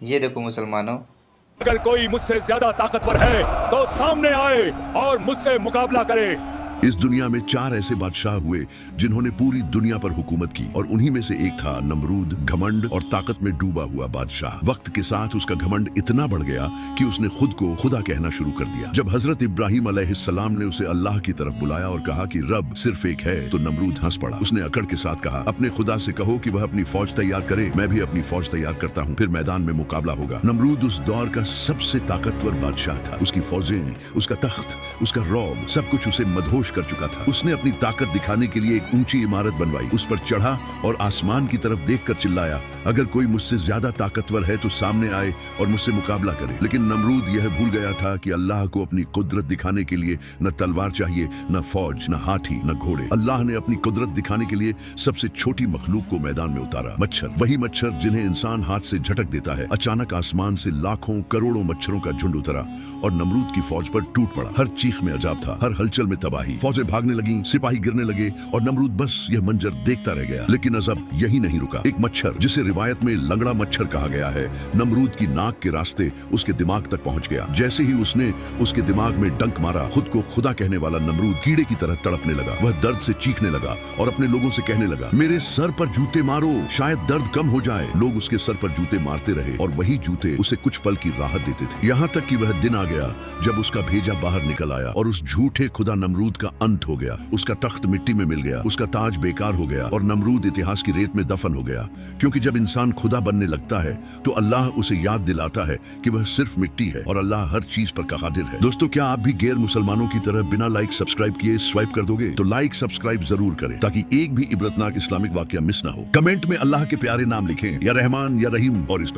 ये देखो मुसलमानों, अगर कोई मुझसे ज्यादा ताकतवर है तो सामने आए और मुझसे मुकाबला करे। इस दुनिया में 4 ऐसे बादशाह हुए जिन्होंने पूरी दुनिया पर हुकूमत की और उन्हीं में से एक था नमरूद, घमंड और ताकत में डूबा हुआ बादशाह। वक्त के साथ उसका घमंड इतना बढ़ गया कि उसने खुद को खुदा कहना शुरू कर दिया। जब हजरत इब्राहिम अलैहिस्सलाम ने उसे अल्लाह की तरफ बुलाया और कहा कि रब सिर्फ एक है, तो नमरूद हंस पड़ा। उसने अकड़ के साथ कहा, अपने खुदा से कहो कि वह अपनी फौज तैयार करे, मैं भी अपनी फौज तैयार करता हूँ, फिर मैदान में मुकाबला होगा। नमरूद उस दौर का सबसे ताकतवर बादशाह था। उसकी फौजें, उसका तख्त, उसका रौब, सब कुछ उसे मदहोश कर चुका था। उसने अपनी ताकत दिखाने के लिए एक ऊंची इमारत बनवाई, उस पर चढ़ा और आसमान की तरफ देखकर चिल्लाया, अगर कोई मुझसे ज्यादा ताकतवर है तो सामने आए और मुझसे मुकाबला करे। लेकिन नमरूद यह भूल गया था कि अल्लाह को अपनी कुदरत दिखाने के लिए न तलवार चाहिए, न फौज, न हाथी, न घोड़े। अल्लाह ने अपनी कुदरत दिखाने के लिए सबसे छोटी मखलूक को मैदान में उतारा, मच्छर। वही मच्छर जिन्हें इंसान हाथ से झटक देता है। अचानक आसमान से लाखों करोड़ों मच्छरों का झुंड उतरा और नमरूद की फौज पर टूट पड़ा। हर चीख में अजाब था, हर हलचल में तबाही। फौजें भागने लगी, सिपाही गिरने लगे और नमरूद बस यह मंजर देखता रह गया। लेकिन अजब यही नहीं रुका। एक मच्छर, जिसे रिवायत में लंगड़ा मच्छर कहा गया है, नमरूद की नाक के रास्ते उसके दिमाग तक पहुंच गया। जैसे ही उसने उसके दिमाग में डंक मारा, खुद को खुदा कहने वाला नमरूद कीड़े की तरह तड़पने लगा। वह दर्द से चीखने लगा और अपने लोगों से कहने लगा, मेरे सर पर जूते मारो, शायद दर्द कम हो जाए। लोग उसके सर पर जूते मारते रहे और वही जूते उसे कुछ पल की राहत देते थे। यहाँ तक कि वह दिन आ गया जब उसका भेजा बाहर निकल आया और उस झूठे खुदा नमरूद का अंत हो गया। उसका तख्त मिट्टी में मिल गया, उसका ताज बेकार हो गया और नमरूद इतिहास की रेत में दफन हो गया। क्योंकि जब इंसान खुदा बनने लगता है तो अल्लाह उसे याद दिलाता है कि वह सिर्फ मिट्टी है और अल्लाह हर चीज पर कादिर है। दोस्तों, क्या आप भी गैर मुसलमानों की तरह बिना लाइक सब्सक्राइब किए स्वाइप कर दोगे? तो लाइक सब्सक्राइब जरूर करें ताकि एक भी इबरतनाक इस्लामिक वाकया मिस ना हो। कमेंट में अल्लाह के प्यारे नाम लिखें, या रहमान या रहीम, और इस